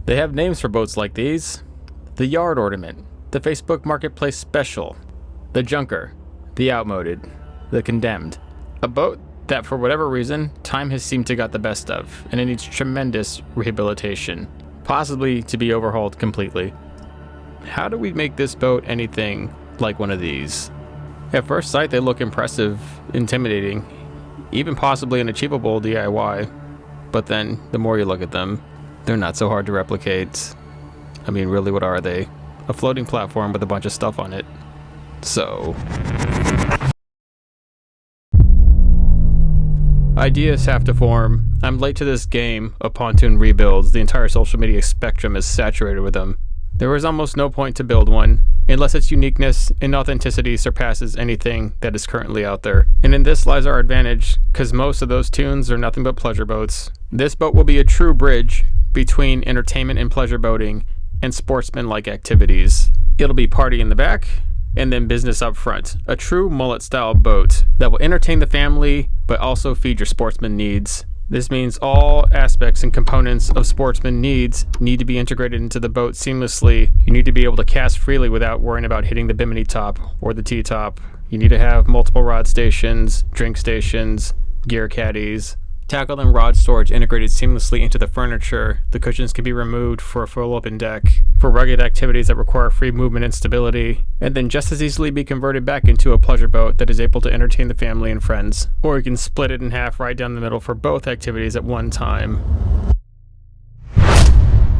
They have names for boats like these: the Yard Ornament, the Facebook Marketplace Special, the Junker, the Outmoded, the Condemned. A boat that for whatever reason, time has seemed to got the best of, and it needs tremendous rehabilitation, possibly to be overhauled completely. How do we make this boat anything like one of these? At first sight, they look impressive, intimidating, even possibly an achievable DIY, but then the more you look at them, they're not so hard to replicate. I mean, really, what are they? A floating platform with a bunch of stuff on it. So... ideas have to form. I'm late to this game of pontoon rebuilds. The entire social media spectrum is saturated with them. There is almost no point to build one, unless its uniqueness and authenticity surpasses anything that is currently out there. And in this lies our advantage, because most of those tunes are nothing but pleasure boats. This boat will be a true bridge between entertainment and pleasure boating and sportsman-like activities. It'll be party in the back, and then business up front. A true mullet-style boat that will entertain the family, but also feed your sportsman needs. This means all aspects and components of sportsman needs need to be integrated into the boat seamlessly. You need to be able to cast freely without worrying about hitting the bimini top or the T-top. You need to have multiple rod stations, drink stations, gear caddies, tackle and rod storage integrated seamlessly into the furniture. The cushions can be removed for a full open deck, for rugged activities that require free movement and stability, and then just as easily be converted back into a pleasure boat that is able to entertain the family and friends. Or you can split it in half right down the middle for both activities at one time.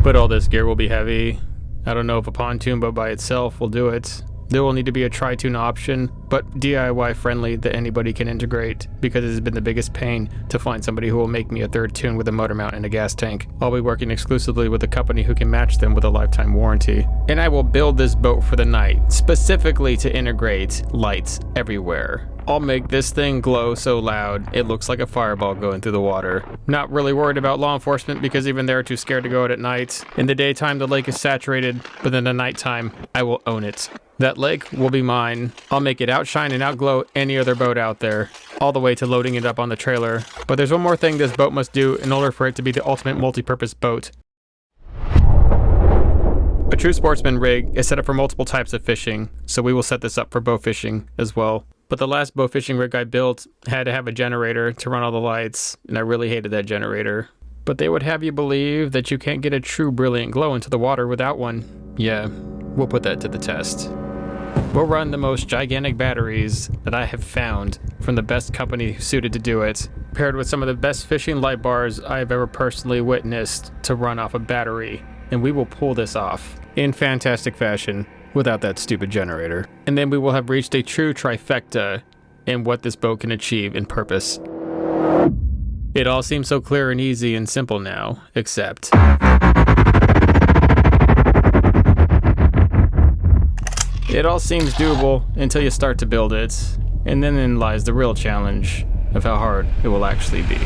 But all this gear will be heavy. I don't know if a pontoon boat by itself will do it. There will need to be a tri-tune option, but DIY friendly that anybody can integrate, because it has been the biggest pain to find somebody who will make me a third tune with a motor mount and a gas tank. I'll be working exclusively with a company who can match them with a lifetime warranty. And I will build this boat for the night, specifically to integrate lights everywhere. I'll make this thing glow so loud it looks like a fireball going through the water. Not really worried about law enforcement because even they're too scared to go out at night. In the daytime the lake is saturated, but in the nighttime I will own it. That lake will be mine. I'll make it outshine and outglow any other boat out there, all the way to loading it up on the trailer. But there's one more thing this boat must do in order for it to be the ultimate multi-purpose boat. A true sportsman rig is set up for multiple types of fishing, so we will set this up for bow fishing as well. But the last bow fishing rig I built had to have a generator to run all the lights, and I really hated that generator. But they would have you believe that you can't get a true brilliant glow into the water without one. Yeah, we'll put that to the test. We'll run the most gigantic batteries that I have found from the best company suited to do it, paired with some of the best fishing light bars I've ever personally witnessed to run off a battery, and we will pull this off in fantastic fashion without that stupid generator. And then we will have reached a true trifecta in what this boat can achieve in purpose. It all seems so clear and easy and simple now, except... it all seems doable until you start to build it, and then lies the real challenge of how hard it will actually be.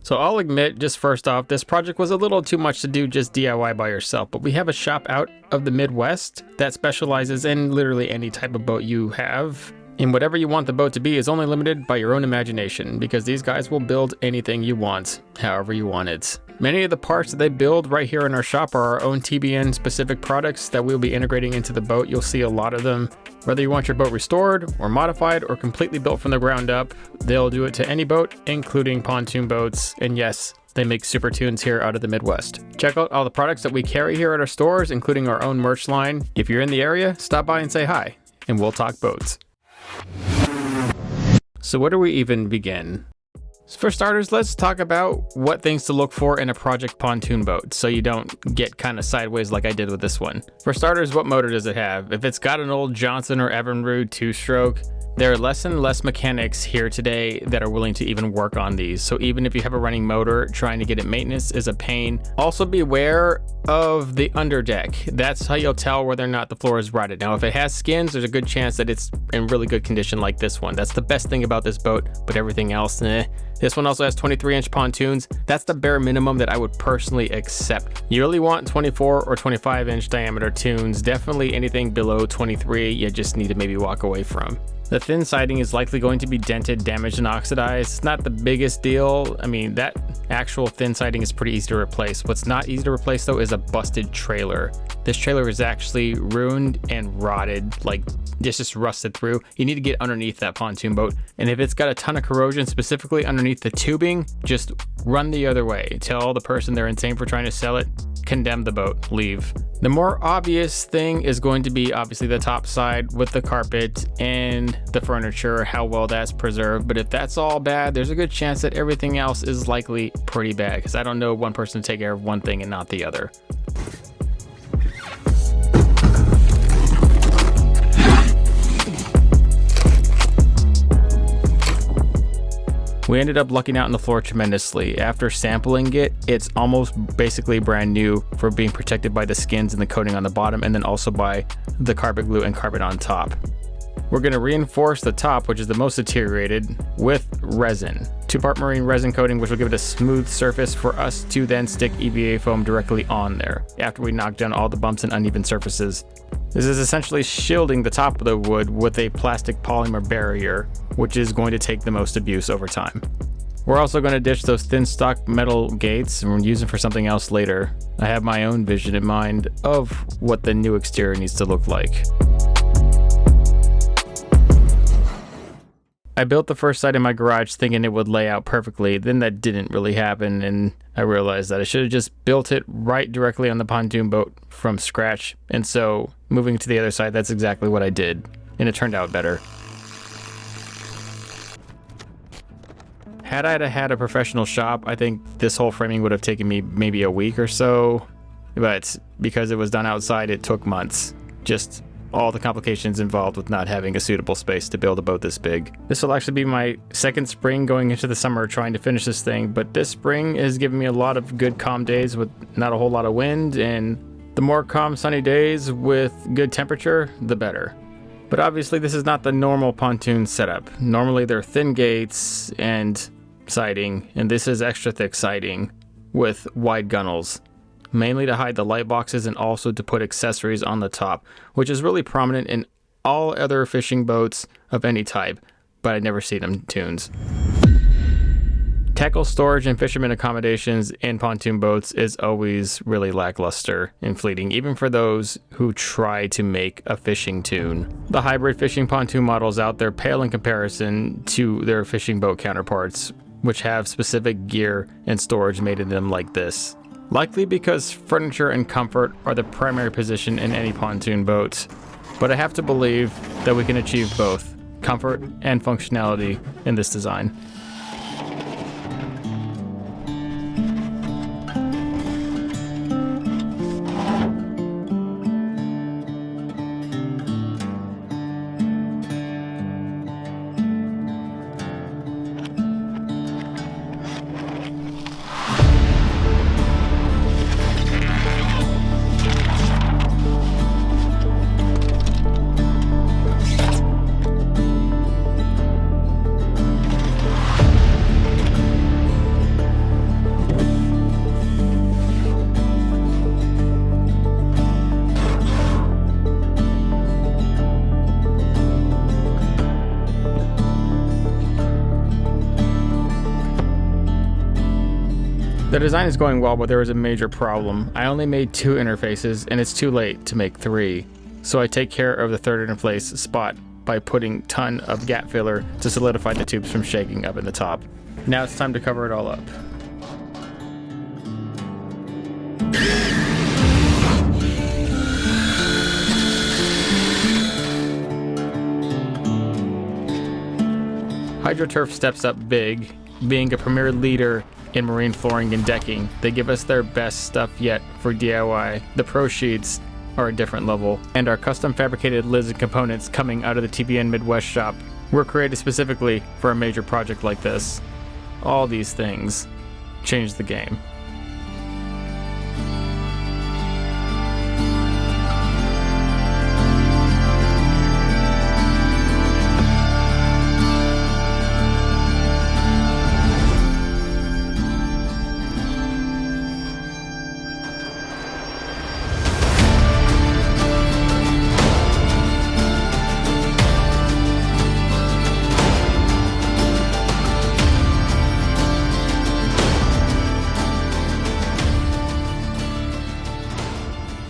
So I'll admit, just first off, this project was a little too much to do just DIY by yourself, but we have a shop out of the Midwest that specializes in literally any type of boat you have. And whatever you want the boat to be is only limited by your own imagination, because these guys will build anything you want, however you want it. Many of the parts that they build right here in our shop are our own TBN specific products that we'll be integrating into the boat. You'll see a lot of them. Whether you want your boat restored or modified or completely built from the ground up, they'll do it to any boat, including pontoon boats. And yes, they make SuperToons here out of the Midwest. Check out all the products that we carry here at our stores, including our own merch line. If you're in the area, stop by and say hi, and we'll talk boats. So where do we even begin? For starters, let's talk about what things to look for in a project pontoon boat so you don't get kind of sideways like I did with this one. For starters, what motor does it have? If it's got an old Johnson or Evinrude 2-stroke, there are less and less mechanics here today that are willing to even work on these. So even if you have a running motor, trying to get it maintenance is a pain. Also beware of the underdeck. That's how you'll tell whether or not the floor is rotted. Now, if it has skins, there's a good chance that it's in really good condition like this one. That's the best thing about this boat, but everything else, This one also has 23-inch pontoons. That's the bare minimum that I would personally accept. You really want 24 or 25-inch diameter tunes. Definitely anything below 23, you just need to maybe walk away from. The thin siding is likely going to be dented, damaged, and oxidized. It's not the biggest deal. I mean, that actual thin siding is pretty easy to replace. What's not easy to replace though is a busted trailer. This trailer is actually ruined and rotted, like it's just rusted through. You need to get underneath that pontoon boat. And if it's got a ton of corrosion, specifically underneath the tubing, just run the other way. Tell the person they're insane for trying to sell it. Condemn the boat, leave. The more obvious thing is going to be obviously the top side with the carpet and the furniture, how well that's preserved. But if that's all bad, there's a good chance that everything else is likely pretty bad, because I don't know one person to take care of one thing and not the other. We ended up lucking out in the floor tremendously. After sampling it, it's almost basically brand new for being protected by the skins and the coating on the bottom, and then also by the carpet glue and carpet on top. We're going to reinforce the top, which is the most deteriorated, with resin. 2-part marine resin coating, which will give it a smooth surface for us to then stick EVA foam directly on there after we knock down all the bumps and uneven surfaces. This is essentially shielding the top of the wood with a plastic polymer barrier, which is going to take the most abuse over time. We're also going to ditch those thin stock metal gates and we're using for something else later. I have my own vision in mind of what the new exterior needs to look like. I built the first side in my garage thinking it would lay out perfectly, then that didn't really happen, and I realized that I should have just built it right directly on the pontoon boat from scratch, and so moving to the other side, that's exactly what I did, and it turned out better. Had I had a professional shop, I think this whole framing would have taken me maybe a week or so, but because it was done outside, it took months. Just all the complications involved with not having a suitable space to build a boat this big. This will actually be my second spring going into the summer trying to finish this thing, but this spring has given me a lot of good calm days with not a whole lot of wind, and the more calm sunny days with good temperature, the better. But obviously this is not the normal pontoon setup. Normally they're thin gates and siding, and this is extra thick siding with wide gunnels, mainly to hide the light boxes and also to put accessories on the top, which is really prominent in all other fishing boats of any type, but I never see them in Toons. Tackle storage and fisherman accommodations in pontoon boats is always really lackluster and fleeting, even for those who try to make a fishing Toon. The hybrid fishing pontoon models out there pale in comparison to their fishing boat counterparts, which have specific gear and storage made in them like this. Likely because furniture and comfort are the primary position in any pontoon boat, but I have to believe that we can achieve both comfort and functionality in this design. The design is going well, but there is a major problem. I only made 2 interfaces, and it's too late to make 3. So I take care of the third interface spot by putting a ton of gap filler to solidify the tubes from shaking up in the top. Now it's time to cover it all up. HydroTurf steps up big, being a premier leader in marine flooring and decking. They give us their best stuff yet for DIY. The Pro Sheets are a different level, and our custom fabricated lids and components coming out of the TBN Midwest shop were created specifically for a major project like this. All these things change the game.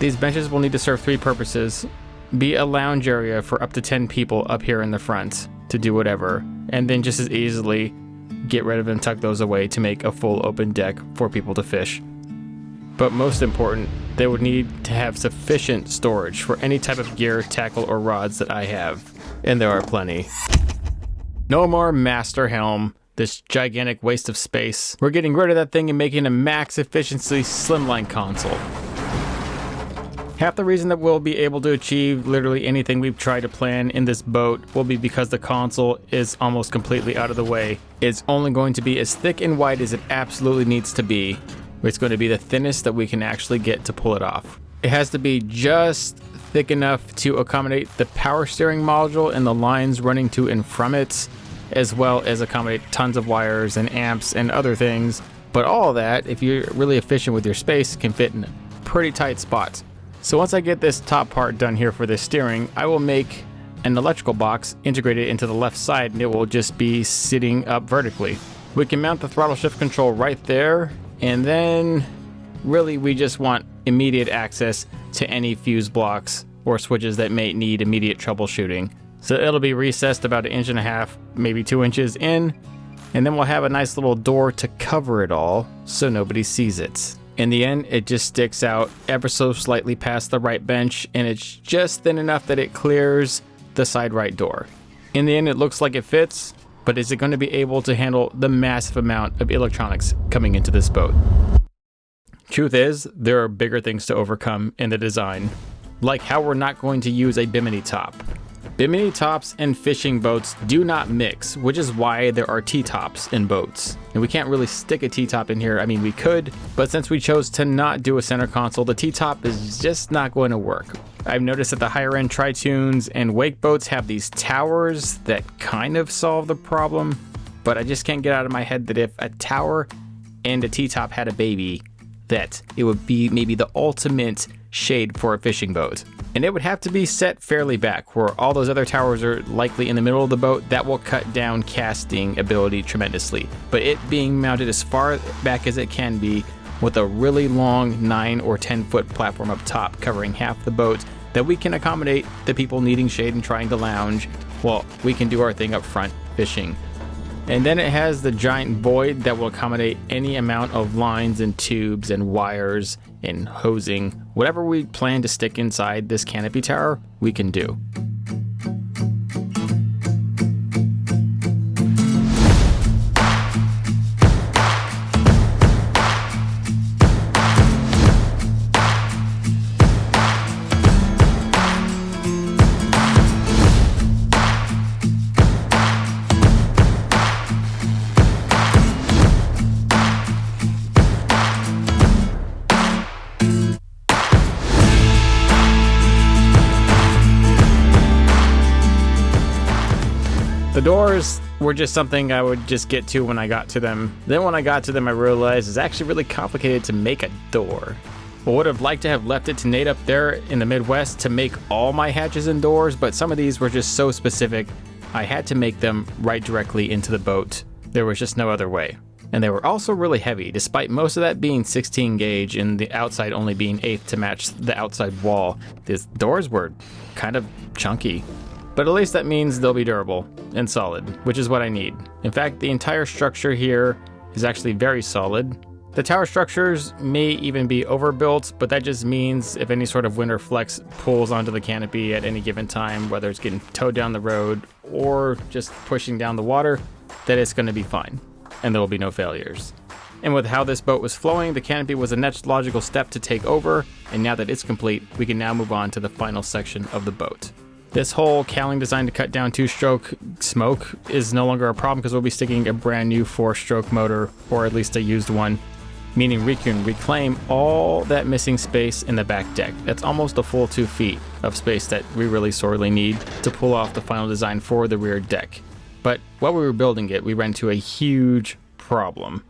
These benches will need to serve 3 purposes. Be a lounge area for up to 10 people up here in the front to do whatever, and then just as easily get rid of and tuck those away to make a full open deck for people to fish. But most important, they would need to have sufficient storage for any type of gear, tackle, or rods that I have, and there are plenty. No more master helm, this gigantic waste of space. We're getting rid of that thing and making a max efficiency slimline console. Half the reason that we'll be able to achieve literally anything we've tried to plan in this boat will be because the console is almost completely out of the way. It's only going to be as thick and wide as it absolutely needs to be. It's going to be the thinnest that we can actually get to pull it off. It has to be just thick enough to accommodate the power steering module and the lines running to and from it, as well as accommodate tons of wires and amps and other things. But all of that, if you're really efficient with your space, can fit in pretty tight spots. So once I get this top part done here for this steering, I will make an electrical box integrated into the left side, and it will just be sitting up vertically. We can mount the throttle shift control right there, and then really we just want immediate access to any fuse blocks or switches that may need immediate troubleshooting. So it'll be recessed about 1.5 inches, maybe 2 inches in, and then we'll have a nice little door to cover it all so nobody sees it. In the end, it just sticks out ever so slightly past the right bench, and it's just thin enough that it clears the side right door. In the end, it looks like it fits, but is it going to be able to handle the massive amount of electronics coming into this boat? Truth is, there are bigger things to overcome in the design, like how we're not going to use a bimini top. Bimini tops and fishing boats do not mix, which is why there are T-tops in boats. And we can't really stick a T-top in here. I mean, we could, but since we chose to not do a center console, the T-top is just not going to work. I've noticed that the higher end Tri-Toons and wake boats have these towers that kind of solve the problem, but I just can't get out of my head that if a tower and a T-top had a baby, that it would be maybe the ultimate shade for a fishing boat. And it would have to be set fairly back, where all those other towers are likely in the middle of the boat. That will cut down casting ability tremendously. But it being mounted as far back as it can be, with a really long 9 or 10 foot platform up top covering half the boat, that we can accommodate the people needing shade and trying to lounge, while we can do our thing up front fishing. And then it has the giant void that will accommodate any amount of lines and tubes and wires and hosing. Whatever we plan to stick inside this canopy tower, we can do. The doors were just something I would just get to when I got to them. Then when I got to them, I realized it's actually really complicated to make a door. I would have liked to have left it to Nate up there in the Midwest to make all my hatches and doors, but some of these were just so specific, I had to make them right directly into the boat. There was just no other way. And they were also really heavy, despite most of that being 16 gauge and the outside only being 1/8 to match the outside wall. These doors were kind of chunky. But at least that means they'll be durable and solid, which is what I need. In fact, the entire structure here is actually very solid. The tower structures may even be overbuilt, but that just means if any sort of wind or flex pulls onto the canopy at any given time, whether it's getting towed down the road or just pushing down the water, that it's going to be fine, and there will be no failures. And with how this boat was flowing, the canopy was the next logical step to take over, and now that it's complete, we can now move on to the final section of the boat. This whole cowling design to cut down 2-stroke smoke is no longer a problem because we'll be sticking a brand new 4-stroke motor, or at least a used one, meaning we can reclaim all that missing space in the back deck. That's almost a full 2 feet of space that we really sorely need to pull off the final design for the rear deck. But while we were building it, we ran into a huge problem.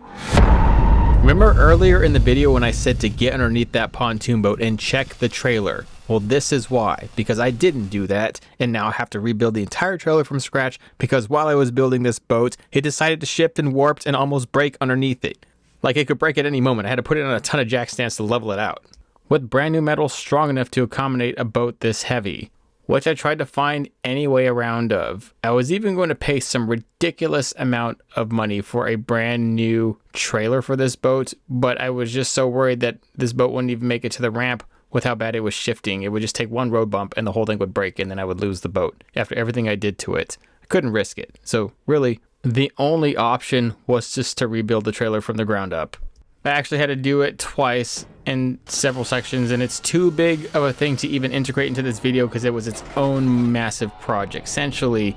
Remember earlier in the video when I said to get underneath that pontoon boat and check the trailer? Well, this is why, because I didn't do that, and now I have to rebuild the entire trailer from scratch because while I was building this boat, it decided to shift and warped and almost break underneath it. Like it could break at any moment. I had to put it on a ton of jack stands to level it out. with brand new metal strong enough to accommodate a boat this heavy, which I tried to find any way around of. I was even going to pay some ridiculous amount of money for a brand new trailer for this boat, but I was just so worried that this boat wouldn't even make it to the ramp with how bad it was shifting. It would just take one road bump and the whole thing would break, and then I would lose the boat after everything I did to it. I couldn't risk it. So really, the only option was just to rebuild the trailer from the ground up. I actually had to do it twice in several sections, and it's too big of a thing to even integrate into this video because it was its own massive project. Essentially,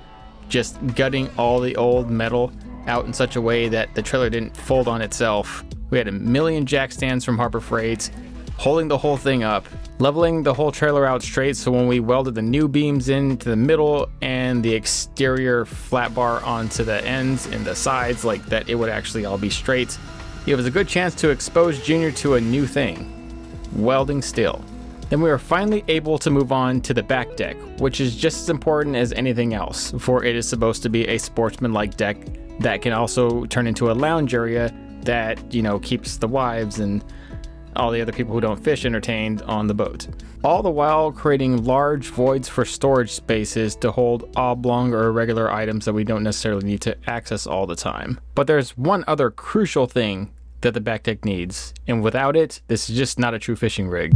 just gutting all the old metal out in such a way that the trailer didn't fold on itself. We had a million jack stands from Harbor Freight, holding the whole thing up, leveling the whole trailer out straight so when we welded the new beams into the middle and the exterior flat bar onto the ends and the sides like that, it would actually all be straight. It was a good chance to expose Junior to a new thing, welding steel. Then we were finally able to move on to the back deck, which is just as important as anything else, for it is supposed to be a sportsman-like deck that can also turn into a lounge area that, you know, keeps the wives and all the other people who don't fish entertained on the boat. All the while creating large voids for storage spaces to hold oblong or irregular items that we don't necessarily need to access all the time. But there's one other crucial thing that the back deck needs, and without it, this is just not a true fishing rig.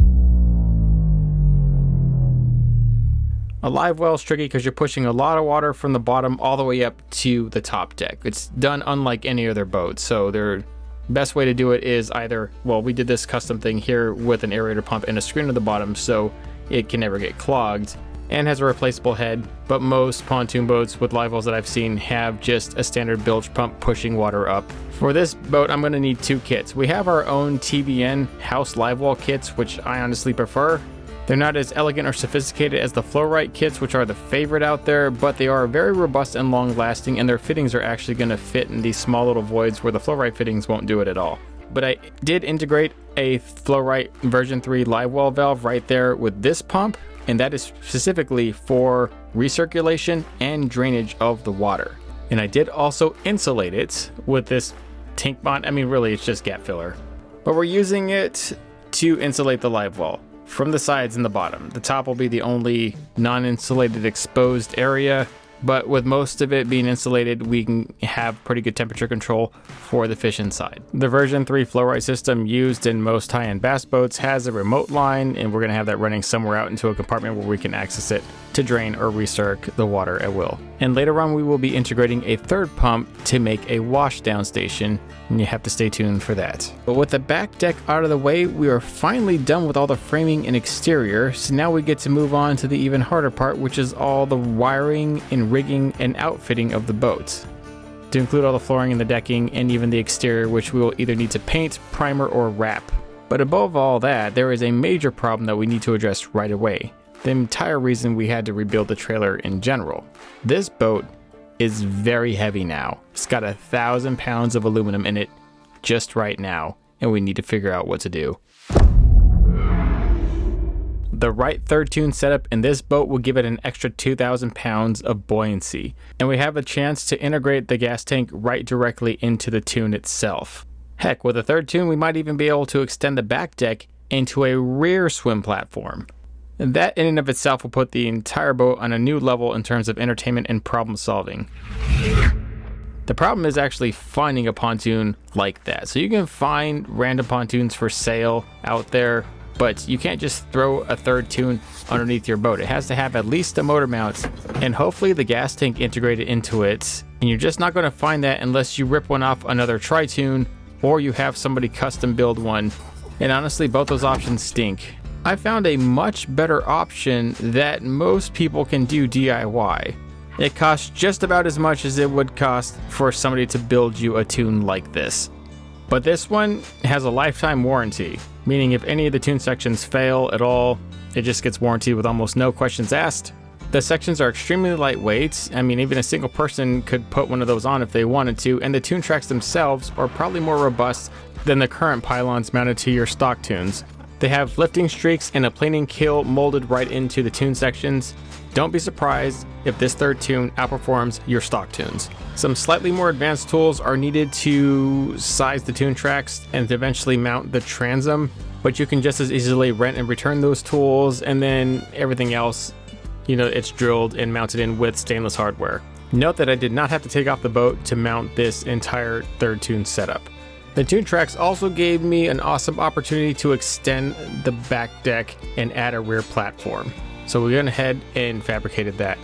A Livewell is tricky because you're pushing a lot of water from the bottom all the way up to the top deck. It's done unlike any other boat, so the best way to do it is either, well, we did this custom thing here with an aerator pump and a screen at the bottom so it can never get clogged, and has a replaceable head, but most pontoon boats with live wells that I've seen have just a standard bilge pump pushing water up. For this boat, I'm going to need two kits. We have our own TBN house live well kits, which I honestly prefer. They're not as elegant or sophisticated as the Flow-Rite kits, which are the favorite out there, but they are very robust and long lasting, and their fittings are actually going to fit in these small little voids where the Flow-Rite fittings won't do it at all. But I did integrate a Flow-Rite version 3 live well valve right there with this pump, and that is specifically for recirculation and drainage of the water. And I did also insulate it with this tank bond. I mean, really, it's just gap filler, but we're using it to insulate the live well from the sides and the bottom. The top will be the only non-insulated exposed area, but with most of it being insulated, we can have pretty good temperature control for the fish inside. The version 3 Flow-Rite system used in most high-end bass boats has a remote line, and we're going to have that running somewhere out into a compartment where we can access it to drain or recirc the water at will. And later on, we will be integrating a third pump to make a washdown station, and you have to stay tuned for that. But with the back deck out of the way, we are finally done with all the framing and exterior, so now we get to move on to the even harder part, which is all the wiring and rigging and outfitting of the boat, to include all the flooring and the decking and even the exterior, which we will either need to paint, primer, or wrap. But above all that, there is a major problem that we need to address right away. The entire reason we had to rebuild the trailer in general. This boat is very heavy now. It's got 1,000 pounds of aluminum in it just right now, and we need to figure out what to do. The right third tune setup in this boat will give it an extra 2,000 pounds of buoyancy, and we have a chance to integrate the gas tank right directly into the tune itself. Heck, with a third tune, we might even be able to extend the back deck into a rear swim platform. And that in and of itself will put the entire boat on a new level in terms of entertainment and problem solving. The problem is actually finding a pontoon like that. So you can find random pontoons for sale out there, but you can't just throw a third tune underneath your boat. It has to have at least a motor mount and hopefully the gas tank integrated into it. And you're just not going to find that unless you rip one off another tri-tune or you have somebody custom build one. And honestly, both those options stink. I found a much better option that most people can do DIY. It costs just about as much as it would cost for somebody to build you a tune like this. But this one has a lifetime warranty, meaning if any of the tune sections fail at all, it just gets warranted with almost no questions asked. The sections are extremely lightweight. I mean, even a single person could put one of those on if they wanted to, and the tune tracks themselves are probably more robust than the current pylons mounted to your stock tunes. They have lifting streaks and a planing keel molded right into the tune sections. Don't be surprised if this third tune outperforms your stock tunes. Some slightly more advanced tools are needed to size the tune tracks and to eventually mount the transom. but you can just as easily rent and return those tools, and then everything else, you know, it's drilled and mounted in with stainless hardware. Note that I did not have to take off the boat to mount this entire third Toon setup. The Toon tracks also gave me an awesome opportunity to extend the back deck and add a rear platform. So we went ahead and fabricated that.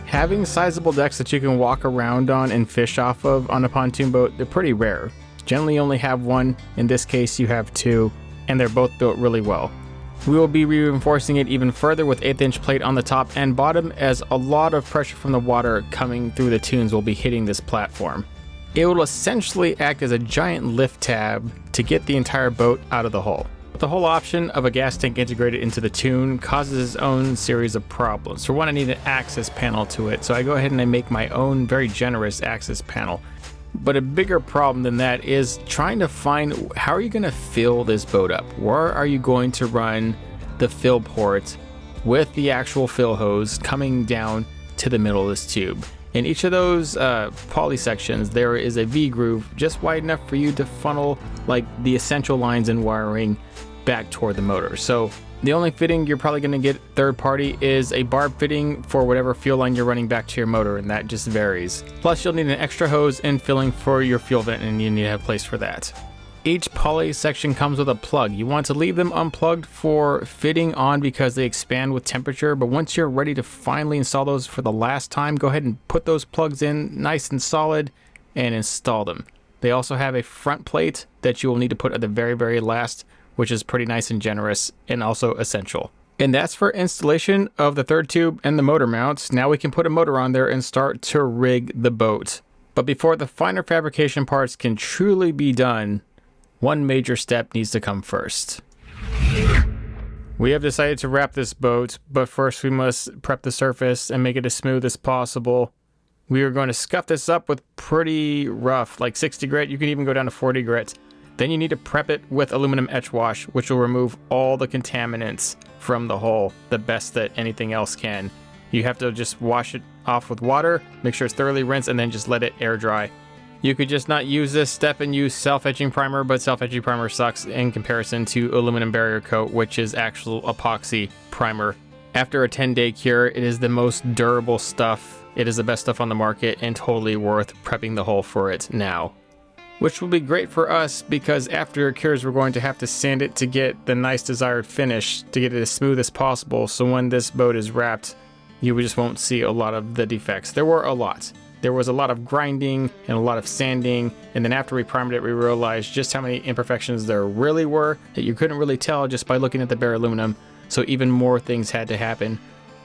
Having sizable decks that you can walk around on and fish off of on a pontoon boat, they're pretty rare. Generally only have one, in this case you have two, and they're both built really well. We will be reinforcing it even further with 1/8 inch plate on the top and bottom, as a lot of pressure from the water coming through the Toons will be hitting this platform. It will essentially act as a giant lift tab to get the entire boat out of the hull. The whole option of a gas tank integrated into the Toon causes its own series of problems. For one, I need an access panel to it, so I go ahead and I make my own very generous access panel. But a bigger problem than that is trying to find, how are you going to fill this boat up? Where are you going to run the fill port with the actual fill hose coming down to the middle of this tube? In each of those poly sections, there is a V-groove just wide enough for you to funnel like the essential lines and wiring back toward the motor. So the only fitting you're probably going to get third party is a barb fitting for whatever fuel line you're running back to your motor, and that just varies. Plus you'll need an extra hose and filling for your fuel vent, and you need to have place for that. Each poly section comes with a plug. You want to leave them unplugged for fitting on because they expand with temperature, but once you're ready to finally install those for the last time, go ahead and put those plugs in nice and solid and install them. They also have a front plate that you will need to put at the very, very last, which is pretty nice and generous and also essential. And that's for installation of the third tube and the motor mounts. Now we can put a motor on there and start to rig the boat. But before the finer fabrication parts can truly be done, one major step needs to come first. We have decided to wrap this boat, but first we must prep the surface and make it as smooth as possible. We are going to scuff this up with pretty rough, like 60 grit. You can even go down to 40 grit. Then you need to prep it with aluminum etch wash, which will remove all the contaminants from the hull the best that anything else can. You have to just wash it off with water, make sure it's thoroughly rinsed, and then just let it air dry. You could just not use this step and use self-etching primer, but self-etching primer sucks in comparison to aluminum barrier coat, which is actual epoxy primer. After a 10-day cure, it is the most durable stuff. It is the best stuff on the market and totally worth prepping the hull for it now. Which will be great for us because after it cures, we're going to have to sand it to get the nice desired finish, to get it as smooth as possible. So when this boat is wrapped, you just won't see a lot of the defects. There were a lot. There was a lot of grinding and a lot of sanding. And then after we primed it, we realized just how many imperfections there really were that you couldn't really tell just by looking at the bare aluminum. So even more things had to happen.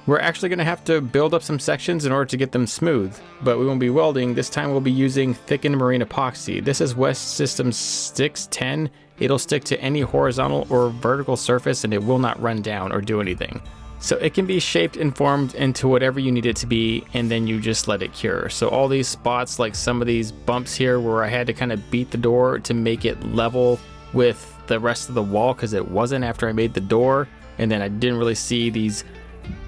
We're actually going to have to build up some sections in order to get them smooth, but we won't be welding. This time we'll be using thickened marine epoxy. This is West Systems 610. It'll stick to any horizontal or vertical surface and it will not run down or do anything. So it can be shaped and formed into whatever you need it to be, and then you just let it cure. So all these spots, like some of these bumps here where I had to kind of beat the door to make it level with the rest of the wall because it wasn't after I made the door, and then I didn't really see these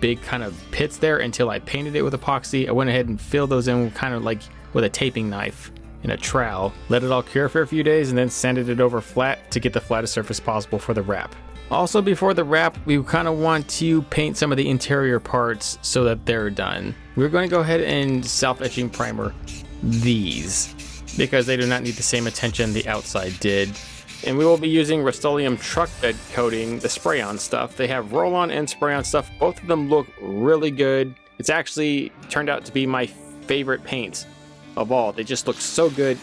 big kind of pits there until I painted it with epoxy. I went ahead and filled those in kind of like with a taping knife and a trowel, let it all cure for a few days, and then sanded it over flat to get the flattest surface possible for the wrap. Also, before the wrap, we kind of want to paint some of the interior parts so that they're done. We're going to go ahead and self-etching primer these because they do not need the same attention the outside did. And we will be using Rust-Oleum truck bed coating, the spray-on stuff. They have roll-on and spray-on stuff. Both of them look really good. It's actually turned out to be my favorite paint of all. They just look so good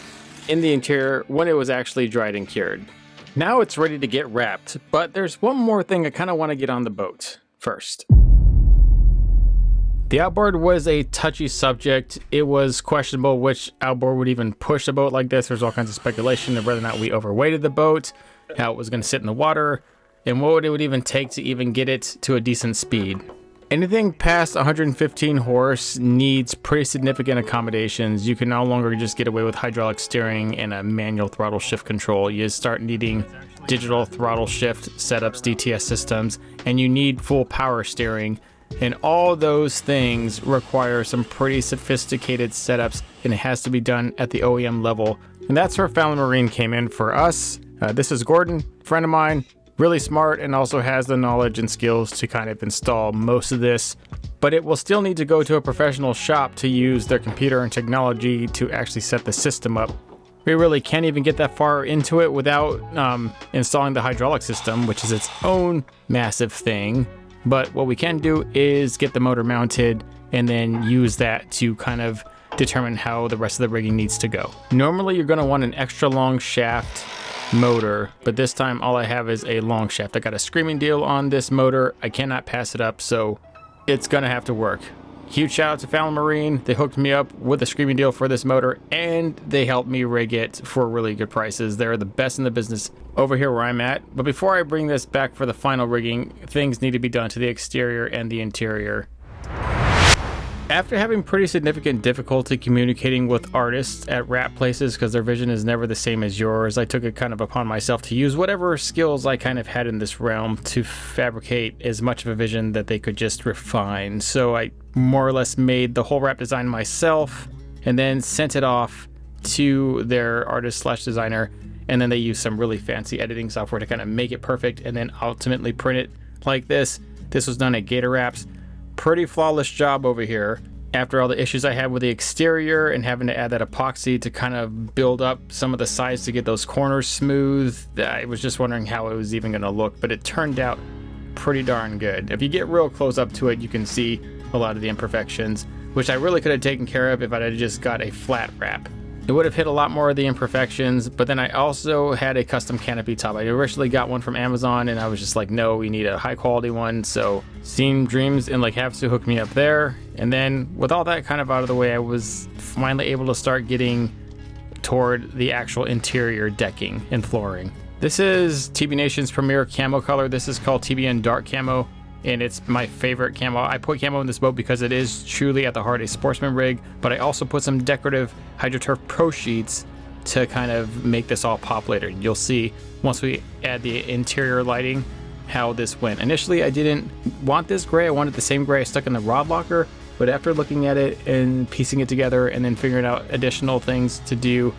in the interior when it was actually dried and cured. Now it's ready to get wrapped, but there's one more thing I kind of want to get on the boat first. The outboard was a touchy subject. It was questionable which outboard would even push a boat like this. There's all kinds of speculation of whether or not we overweighted the boat, how it was going to sit in the water, and what it would even take to even get it to a decent speed. Anything past 115 horse needs pretty significant accommodations. You can no longer just get away with hydraulic steering and a manual throttle shift control. You start needing digital throttle shift setups, DTS systems, and you need full power steering. And all those things require some pretty sophisticated setups, and it has to be done at the OEM level. And that's where Fallon Marine came in for us. This is Gordon, friend of mine. Really smart and also has the knowledge and skills to kind of install most of this, but it will still need to go to a professional shop to use their computer and technology to actually set the system up. We really can't even get that far into it without installing the hydraulic system, which is its own massive thing. But what we can do is get the motor mounted and then use that to kind of determine how the rest of the rigging needs to go. Normally you're going to want an extra long shaft motor, but this time all I have is a long shaft. I got a screaming deal on this motor. I cannot pass it up, so it's gonna have to work. Huge shout out to Fallon Marine. They hooked me up with a screaming deal for this motor, and they helped me rig it for really good prices. They're the best in the business over here where I'm at. But before I bring this back for the final rigging, things need to be done to the exterior and the interior. After having pretty significant difficulty communicating with artists at wrap places because their vision is never the same as yours, I took it kind of upon myself to use whatever skills I kind of had in this realm to fabricate as much of a vision that they could just refine. So I more or less made the whole wrap design myself and then sent it off to their artist/designer, and then they used some really fancy editing software to kind of make it perfect and then ultimately print it like this. This was done at Gator Wraps. Pretty flawless job over here. After all the issues I had with the exterior and having to add that epoxy to kind of build up some of the sides to get those corners smooth, I was just wondering how it was even going to look, but it turned out pretty darn good. If you get real close up to it, you can see a lot of the imperfections, which I really could have taken care of if I had just got a flat wrap. It would have hit a lot more of the imperfections, but then I also had a custom canopy top. I originally got one from Amazon, and I was just like, no, we need a high quality one. So Seam Dreams and Lake Havasu hooked me up there. And then with all that kind of out of the way, I was finally able to start getting toward the actual interior decking and flooring. This is TB Nation's premier camo color. This is called TBN Dark Camo, and it's my favorite camo. I put camo in this boat because it is truly at the heart a sportsman rig, but I also put some decorative HydroTurf Pro sheets to kind of make this all pop later. You'll see once we add the interior lighting how this went. Initially, I didn't want this gray. I wanted the same gray I stuck in the rod locker, but after looking at it and piecing it together and then figuring out additional things to do,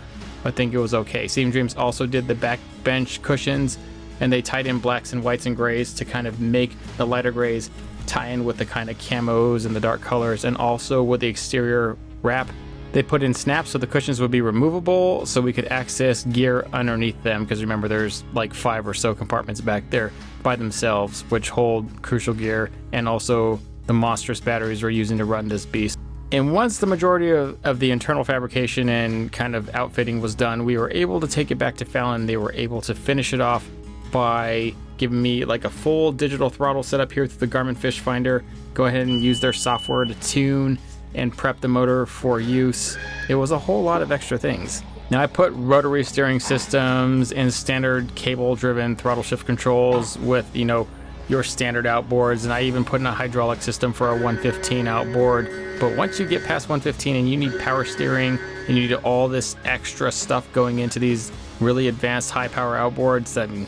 I think it was okay. Seam Dreams also did the back bench cushions, and they tied in blacks and whites and grays to kind of make the lighter grays tie in with the kind of camos and the dark colors, and also with the exterior wrap. They put in snaps so the cushions would be removable so we could access gear underneath them, because remember there's like 5 or so compartments back there by themselves which hold crucial gear, and also the monstrous batteries we're using to run this beast. And once the majority of the internal fabrication and kind of outfitting was done, we were able to take it back to Fallon. They were able to finish it off by giving me like a full digital throttle setup here through the Garmin Fish Finder. Go ahead and use their software to tune and prep the motor for use. It was a whole lot of extra things. Now I put rotary steering systems and standard cable driven throttle shift controls with, you know, your standard outboards, and I even put in a hydraulic system for a 115 outboard. But once you get past 115 and you need power steering and you need all this extra stuff going into these really advanced high power outboards, I mean,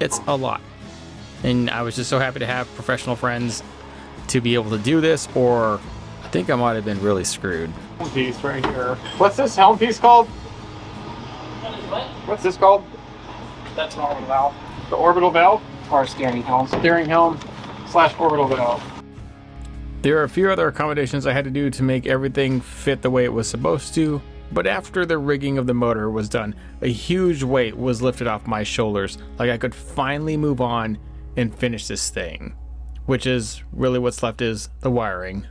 it's a lot. And I was just so happy to have professional friends to be able to do this, or I think I might have been really screwed. Piece right here. What's this helm piece called? What? What's this called? That's an orbital valve. The orbital valve? Or steering helm. Steering helm / orbital valve. There are a few other accommodations I had to do to make everything fit the way it was supposed to, but after the rigging of the motor was done, a huge weight was lifted off my shoulders. Like I could finally move on and finish this thing, which is really what's left is the wiring.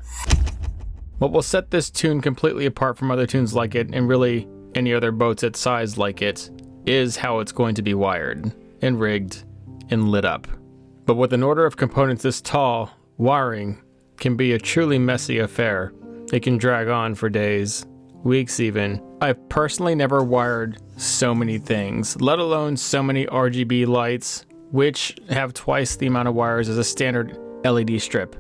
What will set this Toon completely apart from other Toons like it, and really any other boats at size like it, is how it's going to be wired and rigged and lit up. But with an order of components this tall, wiring can be a truly messy affair. It can drag on for days, weeks even. I've personally never wired so many things, let alone so many RGB lights, which have twice the amount of wires as a standard LED strip.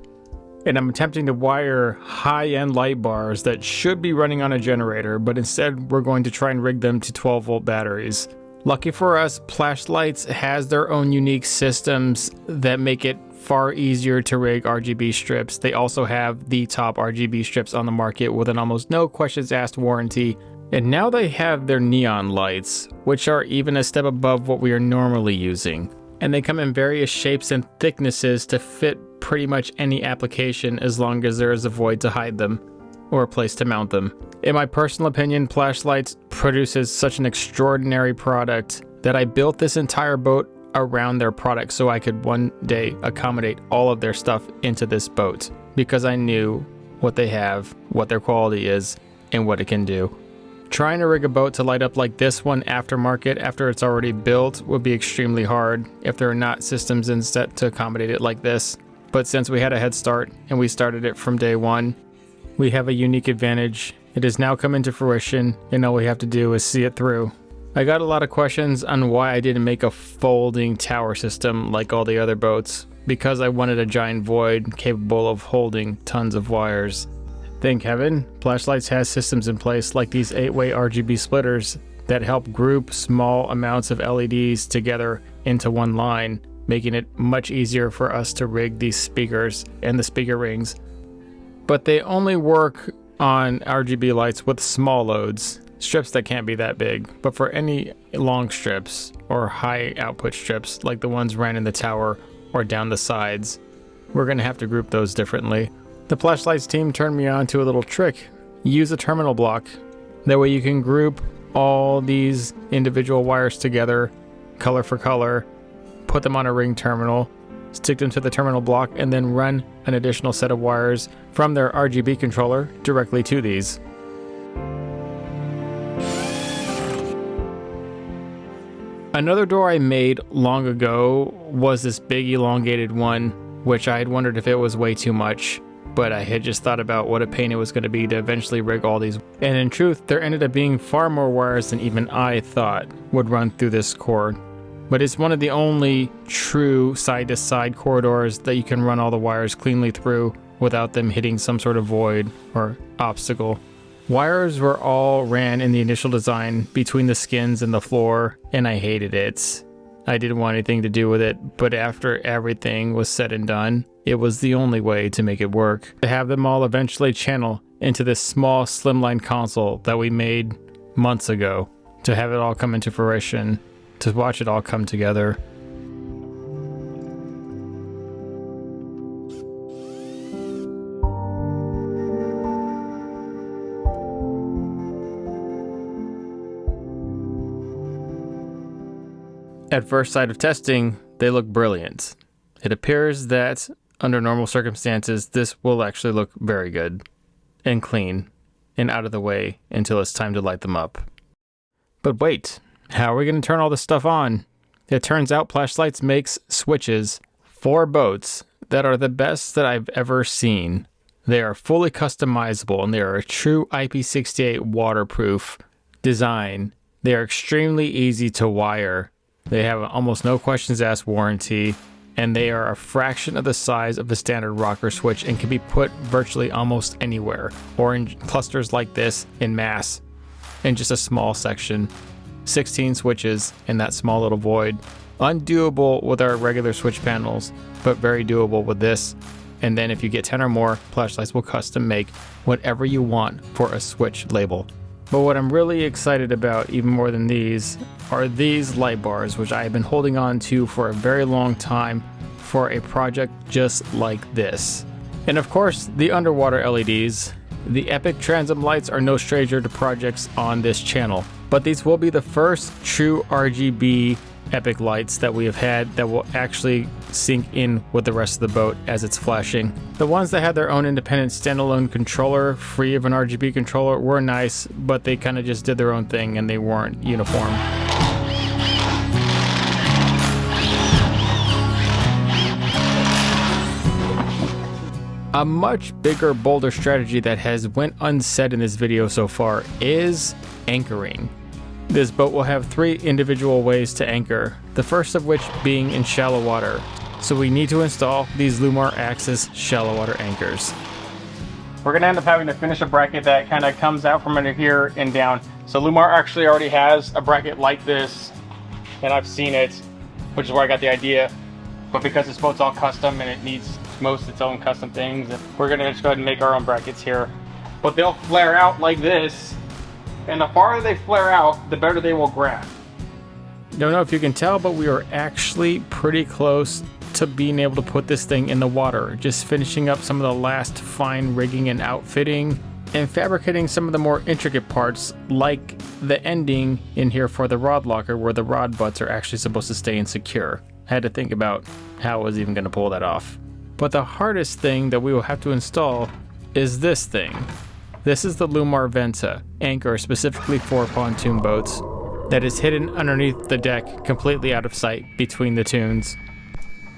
and I'm attempting to wire high-end light bars that should be running on a generator, but instead we're going to try and rig them to 12-volt batteries. Lucky for us, Plashlights has their own unique systems that make it far easier to rig RGB strips. They also have the top RGB strips on the market with an almost no questions asked warranty. And now they have their neon lights, which are even a step above what we are normally using. And they come in various shapes and thicknesses to fit pretty much any application as long as there is a void to hide them or a place to mount them. In my personal opinion, Plashlights produces such an extraordinary product that I built this entire boat around their product so I could one day accommodate all of their stuff into this boat because I knew what they have, what their quality is, and what it can do. Trying to rig a boat to light up like this one aftermarket after it's already built would be extremely hard if there are not systems in set to accommodate it like this. But since we had a head start and we started it from day one, we have a unique advantage. It has now come into fruition and all we have to do is see it through. I got a lot of questions on why I didn't make a folding tower system like all the other boats, because I wanted a giant void capable of holding tons of wires. Thank heaven, Plashlights has systems in place like these 8-way RGB splitters that help group small amounts of LEDs together into one line, making it much easier for us to rig these speakers and the speaker rings. But they only work on RGB lights with small loads, strips that can't be that big. But for any long strips or high output strips like the ones ran in the tower or down the sides, we're going to have to group those differently. The Plashlights team turned me on to a little trick. Use a terminal block. That way you can group all these individual wires together, color for color, put them on a ring terminal, stick them to the terminal block, and then run an additional set of wires from their RGB controller directly to these. Another door I made long ago was this big elongated one, which I had wondered if it was way too much, but I had just thought about what a pain it was going to be to eventually rig all these. And in truth, there ended up being far more wires than even I thought would run through this cord. But it's one of the only true side-to-side corridors that you can run all the wires cleanly through without them hitting some sort of void or obstacle. Wires were all ran in the initial design between the skins and the floor, and I hated it. I didn't want anything to do with it, but after everything was said and done, it was the only way to make it work. To have them all eventually channel into this small slimline console that we made months ago, to have it all come into fruition, to watch it all come together. At first sight of testing, they look brilliant. It appears that under normal circumstances, this will actually look very good and clean and out of the way until it's time to light them up. But wait, how are we going to turn all this stuff on? It turns out Plashlights makes switches for boats that are the best that I've ever seen. They are fully customizable and they are a true IP68 waterproof design. They are extremely easy to wire. They have almost no questions asked warranty, and they are a fraction of the size of a standard rocker switch and can be put virtually almost anywhere, or in clusters like this in mass, in just a small section. 16 switches in that small little void. Undoable with our regular switch panels, but very doable with this. And then if you get 10 or more, Plashlights will custom make whatever you want for a switch label. But what I'm really excited about, even more than these, are these light bars, which I have been holding on to for a very long time for a project just like this. And of course, the underwater LEDs. The Epic Transom lights are no stranger to projects on this channel, but these will be the first true RGB Epic lights that we have had that will actually sync in with the rest of the boat as it's flashing. The ones that had their own independent standalone controller, free of an RGB controller, were nice, but they kind of just did their own thing and they weren't uniform. A much bigger, bolder strategy that has went unsaid in this video so far is anchoring. This boat will have 3 individual ways to anchor, the first of which being in shallow water. So we need to install these Lewmar Axis shallow water anchors. We're gonna end up having to finish a bracket that kind of comes out from under here and down. So Lewmar actually already has a bracket like this, and I've seen it, which is where I got the idea. But because this boat's all custom and it needs most of its own custom things, we're gonna just go ahead and make our own brackets here. But they'll flare out like this, and the farther they flare out, the better they will grab. Don't know if you can tell, but we are actually pretty close to being able to put this thing in the water. Just finishing up some of the last fine rigging and outfitting and fabricating some of the more intricate parts, like the ending in here for the rod locker where the rod butts are actually supposed to stay and secure. I had to think about how I was even going to pull that off. But the hardest thing that we will have to install is this thing. This is the Lewmar Venta anchor specifically for pontoon boats that is hidden underneath the deck, completely out of sight between the Toons.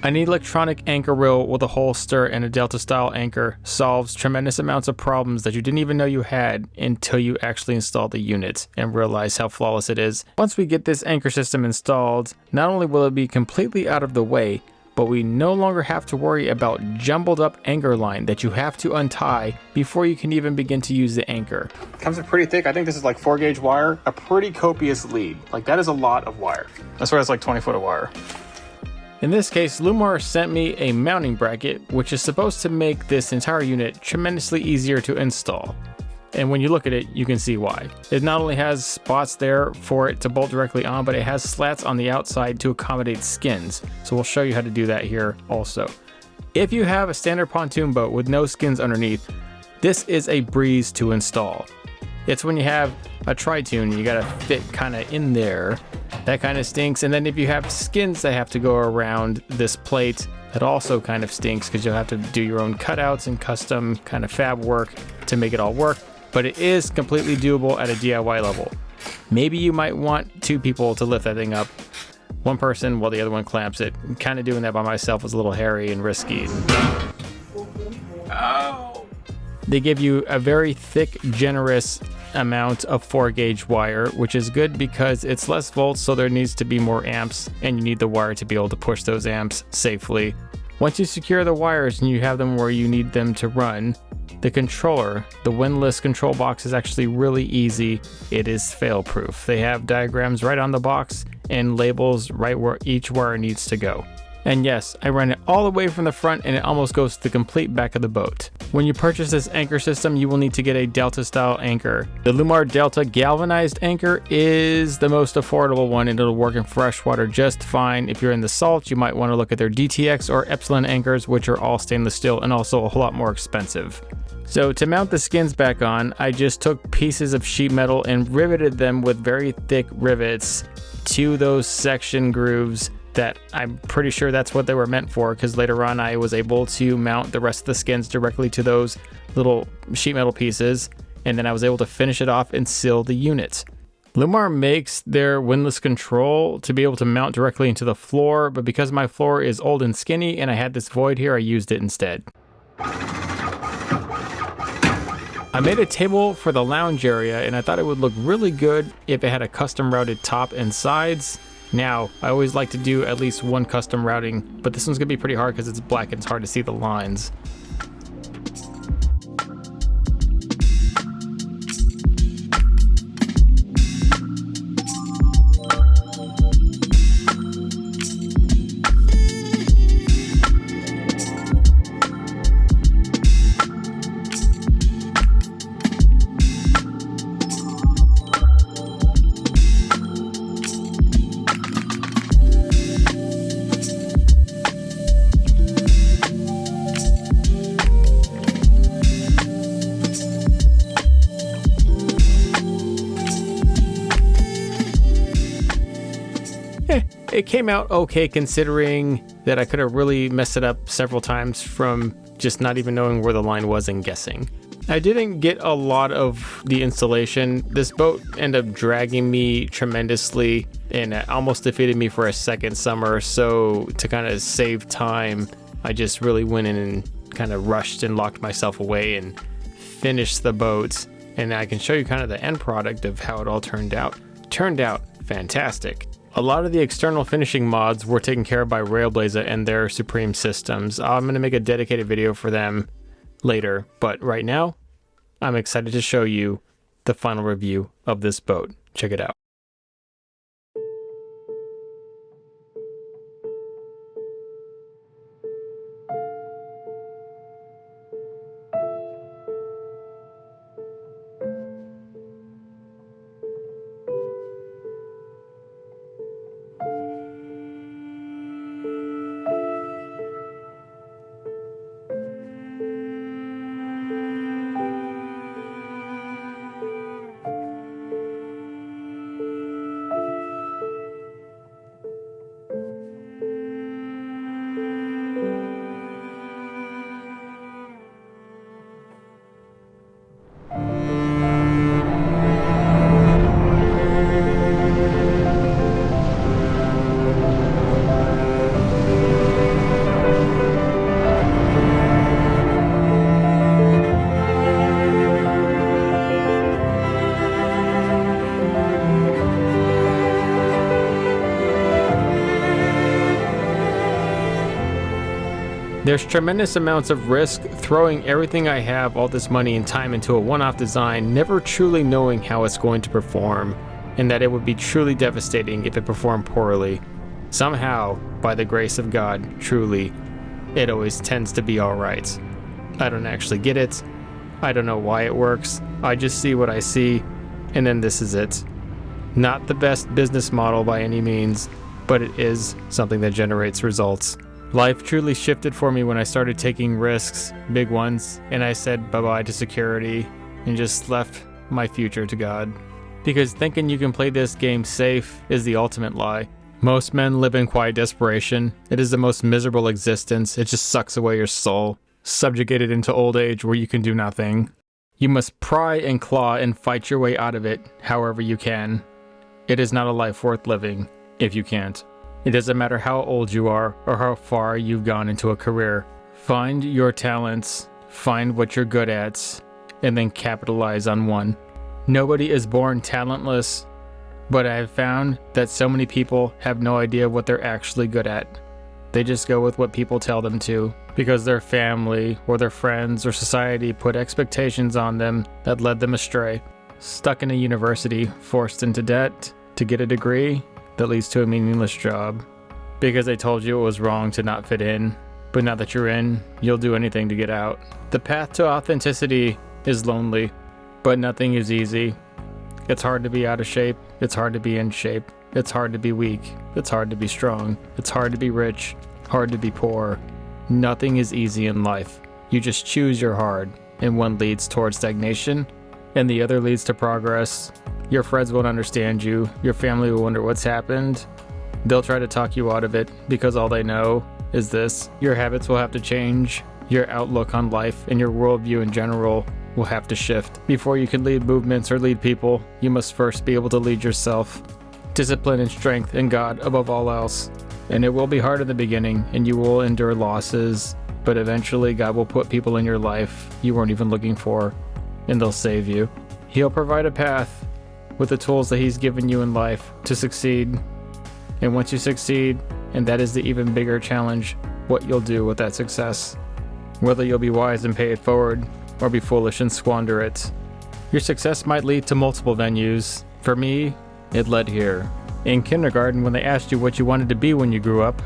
An electronic anchor reel with a holster and a Delta style anchor solves tremendous amounts of problems that you didn't even know you had until you actually install the unit and realize how flawless it is. Once we get this anchor system installed, not only will it be completely out of the way, but we no longer have to worry about jumbled up anchor line that you have to untie before you can even begin to use the anchor. Comes in pretty thick. I think this is like 4-gauge wire, a pretty copious lead. Like that is a lot of wire. That's why it's like 20 foot of wire. In this case, Lewmar sent me a mounting bracket, which is supposed to make this entire unit tremendously easier to install. And when you look at it, you can see why. It not only has spots there for it to bolt directly on, but it has slats on the outside to accommodate skins. So we'll show you how to do that here also. If you have a standard pontoon boat with no skins underneath, this is a breeze to install. It's when you have a tri-toon, you gotta fit kind of in there. That kind of stinks. And then if you have skins that have to go around this plate, that also kind of stinks because you'll have to do your own cutouts and custom kind of fab work to make it all work. But it is completely doable at a DIY level. Maybe you might want 2 people to lift that thing up. One person while the other one clamps it. Kind of doing that by myself was a little hairy and risky. Oh! They give you a very thick, generous amount of 4-gauge wire, which is good because it's less volts, so there needs to be more amps, and you need the wire to be able to push those amps safely. Once you secure the wires and you have them where you need them to run, the controller, the windlass control box, is actually really easy. It is fail-proof. They have diagrams right on the box and labels right where each wire needs to go. And yes, I ran it all the way from the front and it almost goes to the complete back of the boat. When you purchase this anchor system, you will need to get a Delta style anchor. The Lewmar Delta galvanized anchor is the most affordable one and it'll work in freshwater just fine. If you're in the salt, you might want to look at their DTX or Epsilon anchors, which are all stainless steel and also a whole lot more expensive. So to mount the skins back on, I just took pieces of sheet metal and riveted them with very thick rivets to those section grooves that I'm pretty sure that's what they were meant for, because later on I was able to mount the rest of the skins directly to those little sheet metal pieces, and then I was able to finish it off and seal the unit. Lewmar makes their windlass control to be able to mount directly into the floor, but because my floor is old and skinny and I had this void here, I used it instead. I made a table for the lounge area and I thought it would look really good if it had a custom routed top and sides. Now, I always like to do at least one custom routing, but this one's gonna be pretty hard because it's black and it's hard to see the lines. It came out okay considering that I could have really messed it up several times from just not even knowing where the line was and guessing. I didn't get a lot of the installation. This boat ended up dragging me tremendously and it almost defeated me for a second summer. So to kind of save time, I just really went in and kind of rushed and locked myself away and finished the boat. And I can show you kind of the end product of how it all turned out. Turned out fantastic. A lot of the external finishing mods were taken care of by Railblaza and their Supreme systems. I'm going to make a dedicated video for them later, but right now, I'm excited to show you the final review of this boat. Check it out. There's tremendous amounts of risk throwing everything I have, all this money and time into a one-off design, never truly knowing how it's going to perform, and that it would be truly devastating if it performed poorly. Somehow, by the grace of God, truly, it always tends to be alright. I don't actually get it. I don't know why it works. I just see what I see, and then this is it. Not the best business model by any means, but it is something that generates results. Life truly shifted for me when I started taking risks, big ones, and I said bye-bye to security and just left my future to God. Because thinking you can play this game safe is the ultimate lie. Most men live in quiet desperation. It is the most miserable existence. It just sucks away your soul, subjugated into old age where you can do nothing. You must pry and claw and fight your way out of it however you can. It is not a life worth living if you can't. It doesn't matter how old you are or how far you've gone into a career. Find your talents, find what you're good at, and then capitalize on one. Nobody is born talentless, but I have found that so many people have no idea what they're actually good at. They just go with what people tell them to, because their family or their friends or society put expectations on them that led them astray. Stuck in a university, forced into debt to get a degree that leads to a meaningless job because they told you it was wrong to not fit in, but now that you're in, you'll do anything to get out. The path to authenticity is lonely, but nothing is easy. It's hard to be out of shape, it's hard to be in shape, it's hard to be weak, it's hard to be strong, it's hard to be rich, hard to be poor. Nothing is easy in life. You just choose your hard, and one leads towards stagnation, and the other leads to progress. Your friends won't understand you. Your family will wonder what's happened. They'll try to talk you out of it because all they know is this. Your habits will have to change. Your outlook on life and your worldview in general will have to shift. Before you can lead movements or lead people, you must first be able to lead yourself. Discipline and strength in God above all else. And it will be hard in the beginning and you will endure losses, but eventually God will put people in your life you weren't even looking for, and they'll save you. He'll provide a path with the tools that he's given you in life to succeed. And once you succeed, and that is the even bigger challenge, what you'll do with that success. Whether you'll be wise and pay it forward, or be foolish and squander it. Your success might lead to multiple venues. For me, it led here. In kindergarten, when they asked you what you wanted to be when you grew up,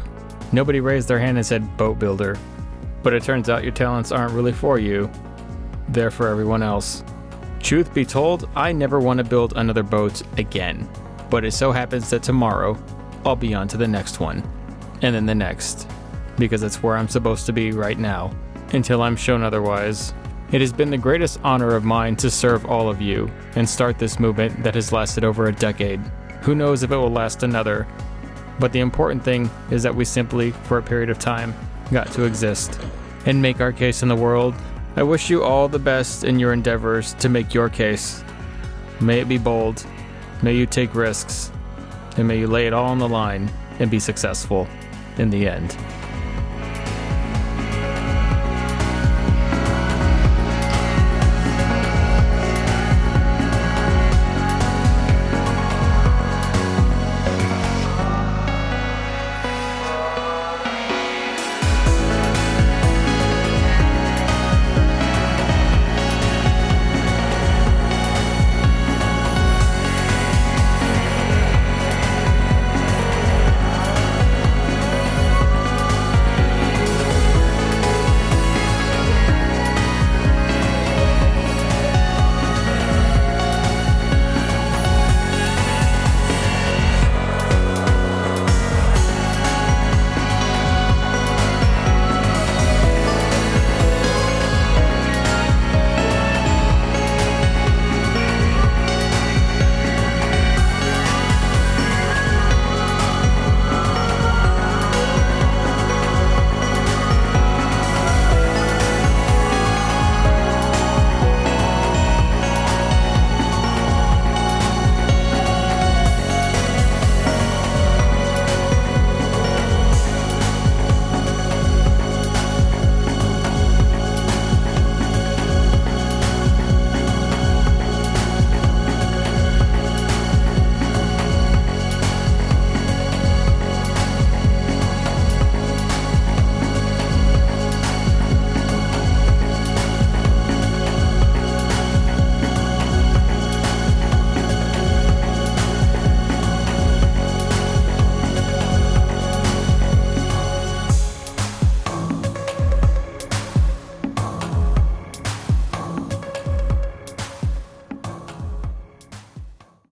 nobody raised their hand and said boat builder. But it turns out your talents aren't really for you. They're for everyone else. Truth be told, I never want to build another boat again, but it so happens that tomorrow, I'll be on to the next one, and then the next, because that's where I'm supposed to be right now, until I'm shown otherwise. It has been the greatest honor of mine to serve all of you, and start this movement that has lasted over a decade. Who knows if it will last another, but the important thing is that we simply, for a period of time, got to exist, and make our case in the world. I wish you all the best in your endeavors to make your case. May it be bold, may you take risks, and may you lay it all on the line and be successful in the end.